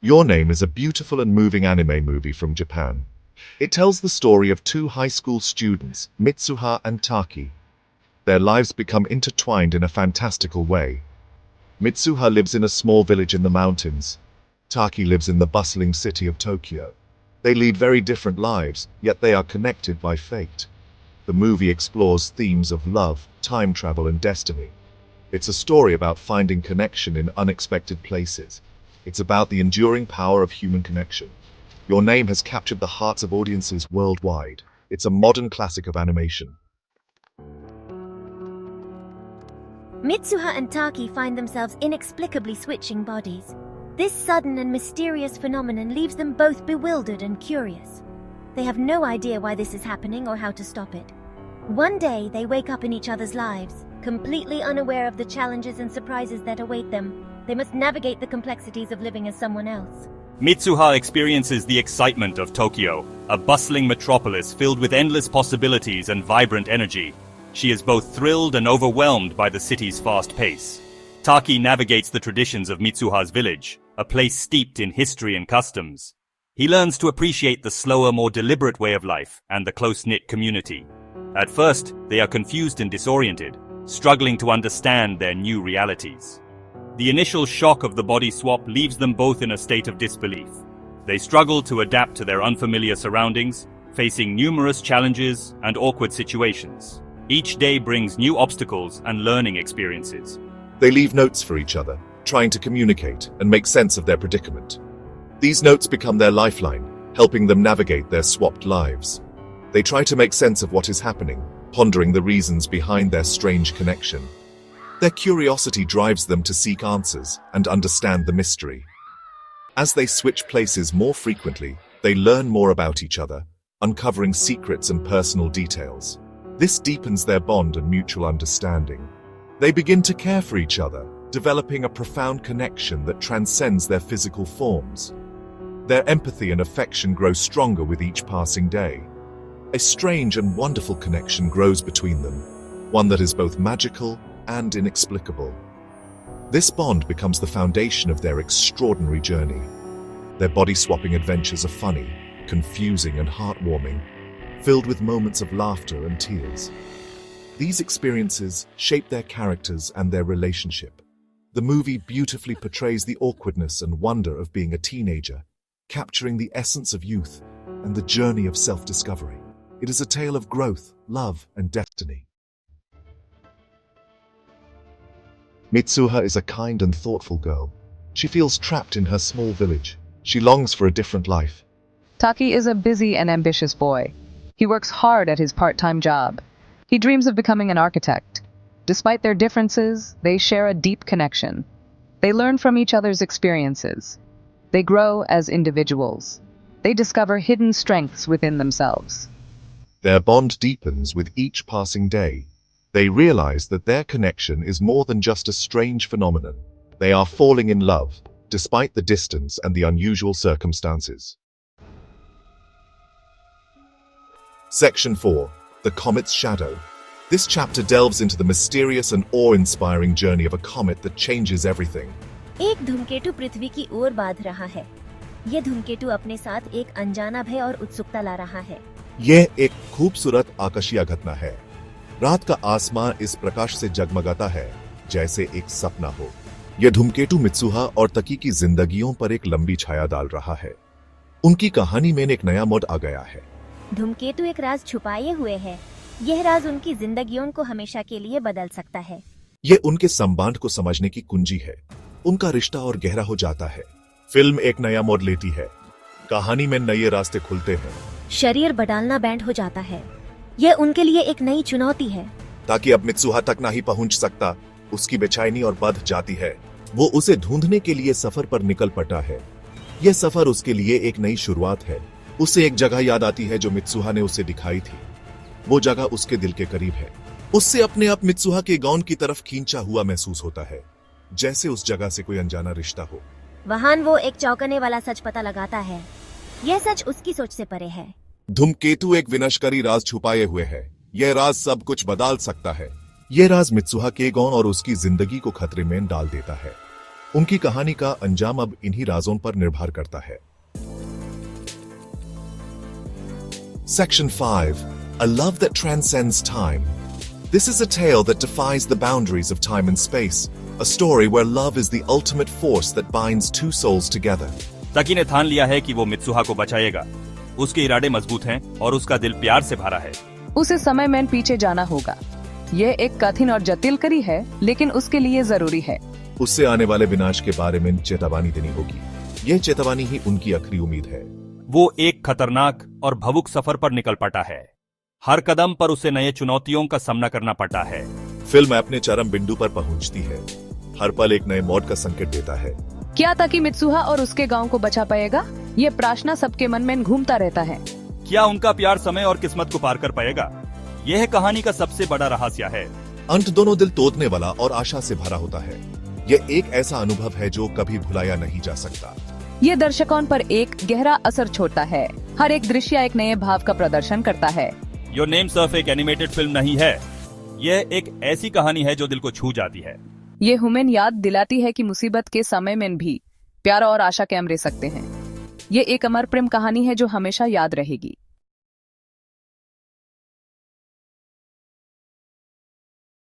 Your Name is a beautiful and moving anime movie from Japan. It tells the story of two high school students, Mitsuha and Taki. Their lives become intertwined in a fantastical way. Mitsuha lives in a small village in the mountains. Taki lives in the bustling city of Tokyo. They lead very different lives, yet they are connected by fate. The movie explores themes of love, time travel, and destiny. It's a story about finding connection in unexpected places. It's about the enduring power of human connection. Your Name has captured the hearts of audiences worldwide. It's a modern classic of animation. Mitsuha and Taki find themselves inexplicably switching bodies. This sudden and mysterious phenomenon leaves them both bewildered and curious. They have no idea why this is happening or how to stop it. One day, they wake up in each other's lives, completely unaware of the challenges and surprises that await them. They must navigate the complexities of living as someone else. Mitsuha experiences the excitement of Tokyo, a bustling metropolis filled with endless possibilities and vibrant energy. She is both thrilled and overwhelmed by the city's fast pace. Taki navigates the traditions of Mitsuha's village, a place steeped in history and customs. He learns to appreciate the slower, more deliberate way of life and the close-knit community. At first, they are confused and disoriented, struggling to understand their new realities. The initial shock of the body swap leaves them both in a state of disbelief. They struggle to adapt to their unfamiliar surroundings, facing numerous challenges and awkward situations. Each day brings new obstacles and learning experiences. They leave notes for each other, trying to communicate and make sense of their predicament. These notes become their lifeline, helping them navigate their swapped lives. They try to make sense of what is happening, pondering the reasons behind their strange connection. Their curiosity drives them to seek answers and understand the mystery. As they switch places more frequently, they learn more about each other, uncovering secrets and personal details. This deepens their bond and mutual understanding. They begin to care for each other, developing a profound connection that transcends their physical forms. Their empathy and affection grow stronger with each passing day. A strange and wonderful connection grows between them, one that is both magical and inexplicable. This bond becomes the foundation of their extraordinary journey. Their body-swapping adventures are funny, confusing, and heartwarming, filled with moments of laughter and tears. These experiences shape their characters and their relationship. The movie beautifully portrays the awkwardness and wonder of being a teenager, capturing the essence of youth and the journey of self-discovery. It is a tale of growth, love, and destiny. Mitsuha is a kind and thoughtful girl. She feels trapped in her small village. She longs for a different life. Taki is a busy and ambitious boy. He works hard at his part-time job. He dreams of becoming an architect. Despite their differences, they share a deep connection. They learn from each other's experiences. They grow as individuals. They discover hidden strengths within themselves. Their bond deepens with each passing day. They realize that their connection is more than just a strange phenomenon. They are falling in love, despite the distance and the unusual circumstances. Section 4. The Comet's Shadow. This chapter delves into the mysterious and awe-inspiring journey of a comet that changes everything. एक धूमकेतु पृथ्वी की ओर बाध रहा है। यह धूमकेतु अपने साथ एक अनजाना भय और उत्सुकता ला रहा है। यह एक खूबसूरत आकाशीय घटना है। रात का आसमान इस प्रकाश से जगमगाता है, जैसे एक सपना हो। यह धूमकेतु मित्सुहा और तकी की जिंदगियों पर एक लंबी छाया डाल रहा है। उनकी कहानी में एक नया मोड़ आ गया है। धूमकेतु एक राज छुपाए हुए है। यह राज उनकी जिंदगियों को हमेशा के लिए बदल सकता है। यह उनके संबंध को समझने की कुंजी है। उनका रिश्ता और गहरा हो जाता है। फिल्म एक नया मोड़ लेती है। कहानी में नए रास्ते खुलते हैं। शरीर बदलना बैंड हो जाता है। यह उनके लिए एक नई चुनौती है। ताकि अब मित्सुहा तक नहीं पहुंच सकता, उसकी बेचैनी और बढ़ जाती है। वो उसे ढूंढने के लिए सफर पर निकल पड़ा है। यह सफर उसके लिए एक नई शुरुआत है। उसे एक जगह याद आती है जो मित्सुहा ने उसे दिखाई थी। वो जगह उसके दिल के करीब है। उससे अपने आप मित्सुहा के गाउन की तरफ खींचा हुआ महसूस होता है, जैसे उस जगह से कोई अनजाना रिश्ता हो। वहां वो एक चौंकाने वाला सच पता लगाता है। यह सच उसकी सोच से परे है। धूमकेतु एक विनाशकारी राज छुपाए हुए है। यह राज सब कुछ बदल सकता है। यह राज मित्सुहा के गाउन और उसकी जिंदगी को खतरे में डाल देता है। उनकी कहानी का अंजाम अब इन्हीं राजों पर निर्भर करता है। Section 5. A love that transcends time. This is a tale that defies the boundaries of time and space. A story where love is the ultimate force that binds two souls together. तकी ने ठान लिया है कि वो Mitsuha को बचाएगा। उसके इरादे मजबूत हैं और उसका दिल प्यार से भरा है। उसे समय में पीछे जाना होगा। यह एक कठिन और जटिल कड़ी है, लेकिन उसके लिए जरूरी है। उससे आने वाले विनाश के बारे में चेतावनी देनी होगी। यह चेतावनी ही उनकी आखिरी उम्मीद है। वो एक खतरनाक और भावुक सफर पर निकल पड़ा है। हर कदम पर उसे नए चुनौतियों का सामना करना पड़ता है। फिल्म अपने चरम बिंदु पर पहुंचती है। हर पल एक नए मौत का संकेत देता है। क्या ताकि मित्सुहा और उसके गांव को बचा पाएगा? ये प्रश्न सबके मन में घूमता रहता है। क्या उनका प्यार समय और किस्मत को पार कर पाएगा? यह कहानी का सबसे बड़ा रहस्य है। अंत दोनों दिल तोड़ने वाला और आशा से भरा होता है। यह एक ऐसा अनुभव है जो कभी भुलाया नहीं जा सकता। ये दर्शकों पर एक गहरा असर छोड़ता है। हर एक दृश्य एक नए भाव का प्रदर्शन करता है। योर नेम सिर्फ एक एनिमेटेड फिल्म नहीं है, यह एक ऐसी कहानी है जो दिल को छू जाती है। ये हमें याद दिलाती है कि मुसीबत के समय में भी प्यार और आशा कायम रह सकते हैं। ये एक अमर प्रेम कहानी है जो हमेशा याद रहेगी।